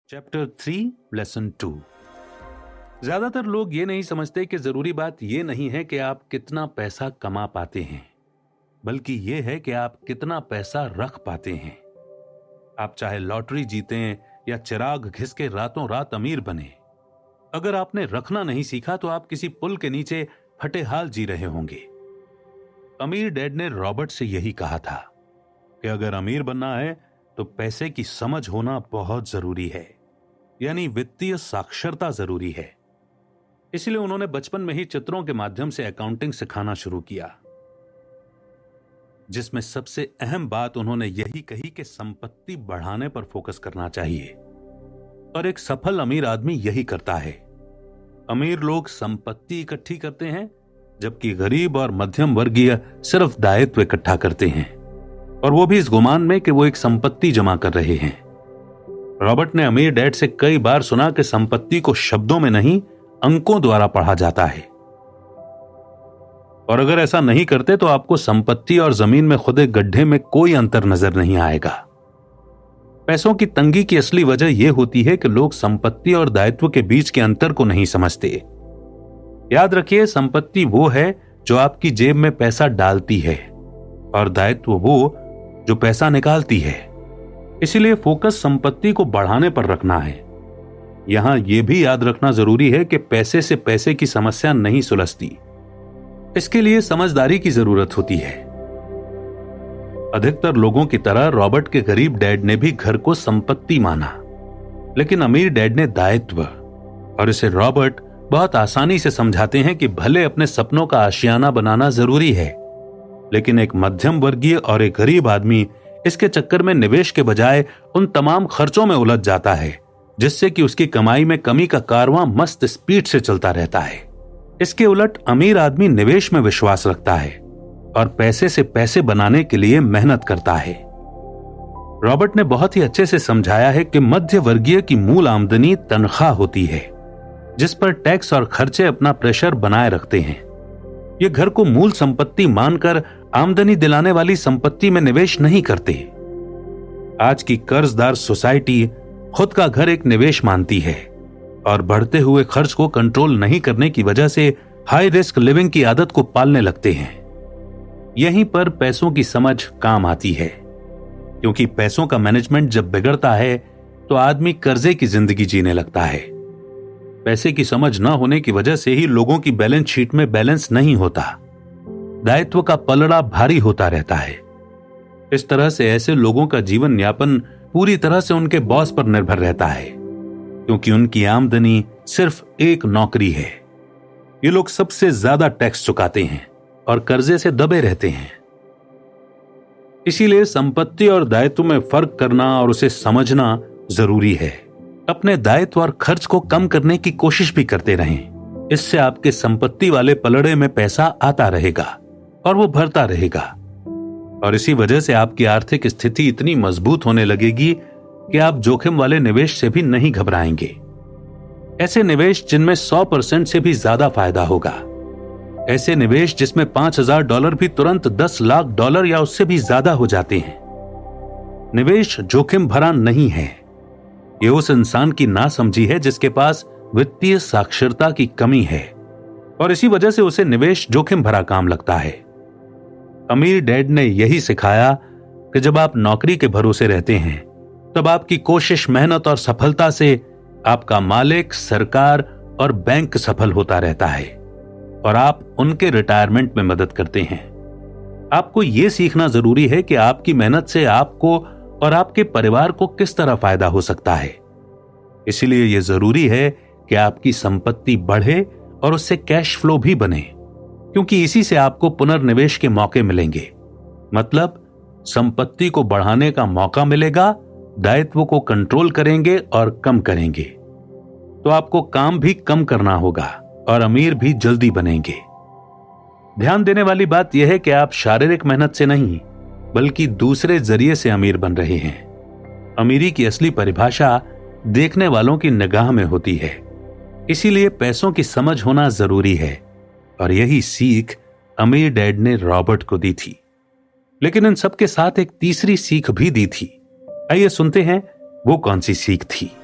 Chapter 3 lesson 2। ज्यादातर लोग ये नहीं समझते कि जरूरी बात ये नहीं है कि आप कितना पैसा कमा पाते हैं, बल्कि ये है कि आप कितना पैसा रख पाते हैं। आप चाहे लॉटरी जीतें या चिराग घिस के रातों रात अमीर बने, अगर आपने रखना नहीं सीखा तो आप किसी पुल के नीचे फटे हाल जी रहे होंगे। अमीर डैड ने रॉबर्ट से यही कहा था कि अगर अमीर बनना है तो पैसे की समझ होना बहुत जरूरी है, यानी वित्तीय साक्षरता जरूरी है। इसलिए उन्होंने बचपन में ही चित्रों के माध्यम से अकाउंटिंग सिखाना शुरू किया, जिसमें सबसे अहम बात उन्होंने यही कही कि संपत्ति बढ़ाने पर फोकस करना चाहिए। और एक सफल अमीर आदमी यही करता है। अमीर लोग संपत्ति इकट्ठी करते हैं, जबकि गरीब और मध्यम वर्गीय सिर्फ दायित्व इकट्ठा करते हैं, और वो भी इस गुमान में कि वो एक संपत्ति जमा कर रहे हैं। रॉबर्ट ने अमीर डैड से कई बार सुना कि संपत्ति को शब्दों में नहीं, अंकों द्वारा पढ़ा जाता है, और अगर ऐसा नहीं करते तो आपको संपत्ति और जमीन में खुदे गड्ढे में कोई अंतर नजर नहीं आएगा। पैसों की तंगी की असली वजह यह होती है कि लोग संपत्ति और दायित्व के बीच के अंतर को नहीं समझते। याद रखिए, संपत्ति वो है जो आपकी जेब में पैसा डालती है, और दायित्व वो जो पैसा निकालती है। इसीलिए फोकस संपत्ति को बढ़ाने पर रखना है। यहां यह भी याद रखना जरूरी है कि पैसे से पैसे की समस्या नहीं सुलझती, इसके लिए समझदारी की जरूरत होती है। अधिकतर लोगों की तरह रॉबर्ट के गरीब डैड ने भी घर को संपत्ति माना, लेकिन अमीर डैड ने दायित्व। और इसे रॉबर्ट बहुत आसानी से समझाते हैं कि भले अपने सपनों का आशियाना बनाना जरूरी है, लेकिन एक मध्यम वर्गीय और एक गरीब आदमी इसके चक्कर में निवेश के बजाय उन तमाम खर्चों में उलझ जाता है, जिससे कि उसकी कमाई में कमी का कारवां मस्त स्पीड से चलता रहता है। इसके उलट अमीर आदमी निवेश में विश्वास रखता है और पैसे से पैसे बनाने के लिए मेहनत करता है। रॉबर्ट ने बहुत ही अच्छे से समझाया है कि मध्य वर्गीय की मूल आमदनी तनख्वाह होती है, जिस पर टैक्स और खर्चे अपना प्रेशर बनाए रखते हैं। ये घर को मूल संपत्ति मानकर आमदनी दिलाने वाली संपत्ति में निवेश नहीं करते। आज की कर्जदार सोसाइटी खुद का घर एक निवेश मानती है, और बढ़ते हुए खर्च को कंट्रोल नहीं करने की वजह से हाई रिस्क लिविंग की आदत को पालने लगते हैं। यहीं पर पैसों की समझ काम आती है, क्योंकि पैसों का मैनेजमेंट जब बिगड़ता है तो आदमी कर्जे की जिंदगी जीने लगता है। पैसे की समझ न होने की वजह से ही लोगों की बैलेंस शीट में बैलेंस नहीं होता, दायित्व का पलड़ा भारी होता रहता है। इस तरह से ऐसे लोगों का जीवन यापन पूरी तरह से उनके बॉस पर निर्भर रहता है, क्योंकि उनकी आमदनी सिर्फ एक नौकरी है। ये लोग सबसे ज्यादा टैक्स चुकाते हैं और कर्जे से दबे रहते हैं। इसीलिए संपत्ति और दायित्व में फर्क करना और उसे समझना जरूरी है। अपने दायित्व और खर्च को कम करने की कोशिश भी करते रहें। इससे आपके संपत्ति वाले पलड़े में पैसा आता रहेगा और वो भरता रहेगा, और इसी वजह से आपकी आर्थिक स्थिति इतनी मजबूत होने लगेगी कि आप जोखिम वाले निवेश से भी नहीं घबराएंगे। ऐसे निवेश जिनमें 100% से भी ज्यादा फायदा होगा, ऐसे निवेश जिसमें $5,000 भी तुरंत $10 लाख या उससे भी ज्यादा हो जाते हैं। निवेश जोखिम भरा नहीं है। यह उस इंसान की नासमझी है जिसके पास वित्तीय साक्षरता की कमी है, और इसी वजह से उसे निवेश जोखिम भरा काम लगता है। अमीर डैड ने यही सिखाया कि जब आप नौकरी के भरोसे रहते हैं, तब आपकी कोशिश, मेहनत और सफलता से आपका मालिक, सरकार और बैंक सफल होता रहता है, और आप उनके रिटायरमेंट में मदद करते हैं। आपको यह सीखना जरूरी है कि आपकी मेहनत से आपको और आपके परिवार को किस तरह फायदा हो सकता है। इसलिए यह जरूरी है कि आपकी संपत्ति बढ़े और उससे कैश फ्लो भी बने, क्योंकि इसी से आपको पुनर्निवेश के मौके मिलेंगे। मतलब संपत्ति को बढ़ाने का मौका मिलेगा, दायित्व को कंट्रोल करेंगे और कम करेंगे, तो आपको काम भी कम करना होगा और अमीर भी जल्दी बनेंगे। ध्यान देने वाली बात यह है कि आप शारीरिक मेहनत से नहीं, बल्कि दूसरे जरिए से अमीर बन रहे हैं। अमीरी की असली परिभाषा देखने वालों की निगाह में होती है। इसीलिए पैसों की समझ होना जरूरी है, और यही सीख अमीर डैड ने रॉबर्ट को दी थी। लेकिन इन सब के साथ एक तीसरी सीख भी दी थी। आइए सुनते हैं वो कौन सी सीख थी।